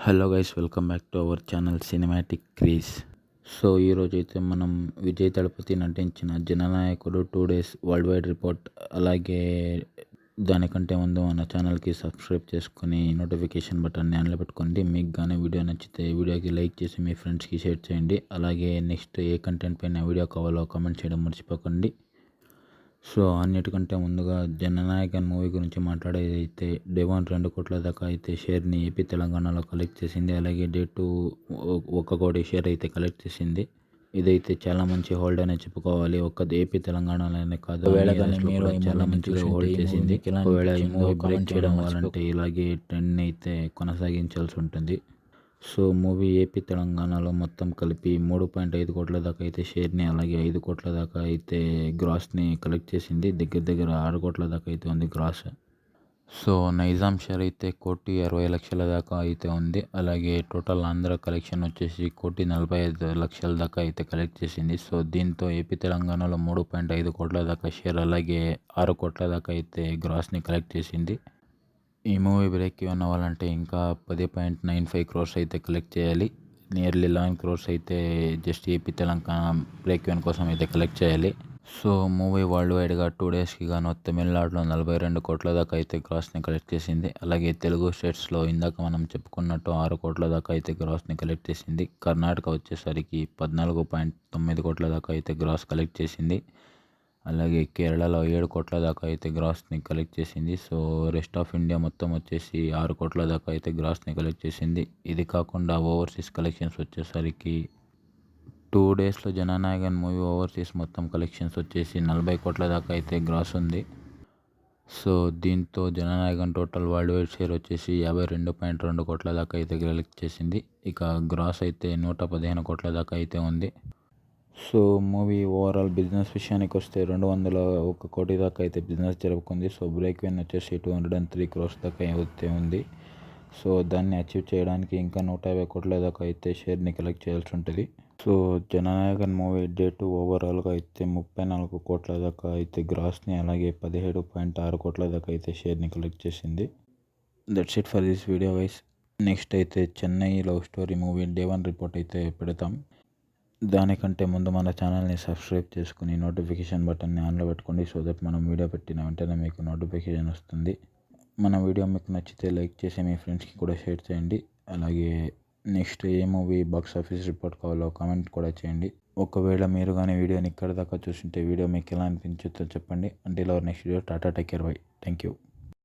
Hello guys, welcome back to our channel cinematic craze. So ఈరోజైతే మనం విజయ్ దళపతి నటించిన జననాయకుడు 2 days world wide report, అలాగే దానికంటే ముందు మన ఛానల్కి సబ్స్క్రైబ్ చేసుకొని నోటిఫికేషన్ బటన్ని ఆన్లో పెట్టుకోండి. మీకు కానీ వీడియో నచ్చితే వీడియోకి లైక్ చేసి మీ ఫ్రెండ్స్కి షేర్ చేయండి. అలాగే నెక్స్ట్ ఏ కంటెంట్ పైన వీడియో కావాలో కామెంట్ చేయడం మర్చిపోకండి. సో అన్నిటికంటే ముందుగా జననాయకన్ మూవీ గురించి మాట్లాడేదైతే డే 1 2 కోట్ల దాకా అయితే షేర్ని ఏపీ తెలంగాణలో కలెక్ట్ చేసింది. అలాగే డే 2 1 కోటి షేర్ అయితే కలెక్ట్ చేసింది. ఇదైతే చాలా మంచి హోల్డ్ అనే చెప్పుకోవాలి. ఒక్క ఏపీ తెలంగాణలోనే కాదు, మీరు చాలా మంచిగా హోల్డ్ చేసింది. ఒకవేళ ఈ మూవీ బ్రేక్ చేయడం కావాలంటే ఇలాగే ట్రెండ్ని అయితే కొనసాగించాల్సి ఉంటుంది. సో మూవీ ఏపీ తెలంగాణలో మొత్తం కలిపి 3.5 కోట్ల దాకా అయితే షేర్ని, అలాగే 5 కోట్ల దాకా అయితే గ్రాస్ని కలెక్ట్ చేసింది. దగ్గర 6 కోట్ల దాకా అయితే ఉంది గ్రాస్. సో నైజాం షేర్ అయితే 1,60,00,000 దాకా అయితే ఉంది. అలాగే టోటల్ ఆంధ్ర కలెక్షన్ వచ్చేసి 1,45,00,000 దాకా అయితే కలెక్ట్ చేసింది. సో దీంతో ఏపీ తెలంగాణలో 3.5 కోట్ల దాకా షేర్, అలాగే 6 కోట్ల దాకా అయితే గ్రాస్ని కలెక్ట్ చేసింది. ఈ మూవీ బ్రేక్ ఈవెన్ అవ్వాలంటే ఇంకా 10.95 crores అయితే కలెక్ట్ చేయాలి. నియర్లీ 11 crores అయితే just AP Telangana break even కోసం అయితే కలెక్ట్ చేయాలి. సో మూవీ వరల్డ్ వైడ్గా 2 daysకి గాను తమిళనాడులో 42 కోట్ల దాకా అయితే గ్రాస్ని కలెక్ట్ చేసింది. అలాగే తెలుగు స్టేట్స్లో ఇందాక మనం చెప్పుకున్నట్టు 6 కోట్ల దాకా అయితే గ్రాస్ని కలెక్ట్ చేసింది. కర్ణాటక వచ్చేసరికి 14.9 కోట్ల దాకా అయితే గ్రాస్ కలెక్ట్ చేసింది. అలాగే కేరళలో 7 కోట్ల దాకా అయితే గ్రాస్ని కలెక్ట్ చేసింది. సో రెస్ట్ ఆఫ్ ఇండియా మొత్తం వచ్చేసి 6 కోట్ల దాకా అయితే గ్రాస్ని కలెక్ట్ చేసింది. ఇది కాకుండా ఓవర్సీస్ కలెక్షన్స్ వచ్చేసరికి 2 daysలో జననాయకన్ మూవీ ఓవర్సీస్ మొత్తం కలెక్షన్స్ వచ్చేసి 40 కోట్ల దాకా అయితే గ్రాస్ ఉంది. సో దీంతో Jana Nayagan total world wide share వచ్చేసి 52.2 కోట్ల దాకా అయితే కలెక్ట్ చేసింది. ఇక గ్రాస్ అయితే 115 కోట్ల దాకా అయితే ఉంది. సో మూవీ ఓవరాల్ బిజినెస్ విషయానికి వస్తే 201 కోటి దాకా అయితే బిజినెస్ జరుపుకుంది. సో బ్రేక్ ఈవెన్ వచ్చేసి 203 crores దాకా అయితే ఉంది. సో దాన్ని అచీవ్ చేయడానికి ఇంకా 150 కోట్ల దాకా అయితే షేర్ని కలెక్ట్ చేయాల్సి ఉంటుంది. సో జననాయకన్ మూవీ డే 2 ఓవరాల్గా అయితే 34 కోట్ల దాకా అయితే గ్రాస్ని, అలాగే 17.6 కోట్ల దాకా అయితే షేర్ని కలెక్ట్ చేసింది. That's it for this video guys. Next అయితే Chennai love story movie day 1 report అయితే పెడతాం. దానికంటే ముందు మన ఛానల్ని సబ్స్క్రైబ్ చేసుకుని నోటిఫికేషన్ బటన్ని ఆన్లో పెట్టుకోండి. సో దట్ మనం వీడియో పెట్టిన వెంటనే మీకు నోటిఫికేషన్ వస్తుంది. మన వీడియో మీకు నచ్చితే లైక్ చేసి మీ ఫ్రెండ్స్కి కూడా షేర్ చేయండి. అలాగే నెక్స్ట్ ఏ మూవీ బాక్స్ ఆఫీస్ రిపోర్ట్ కావాలో కామెంట్ కూడా చేయండి. ఒకవేళ మీరు కానీ వీడియోని ఇక్కడ దాకా చూస్తుంటే వీడియో మీకు ఎలా అనిపించుతో చెప్పండి. Until our next video, Tata, take care, by. Thank you.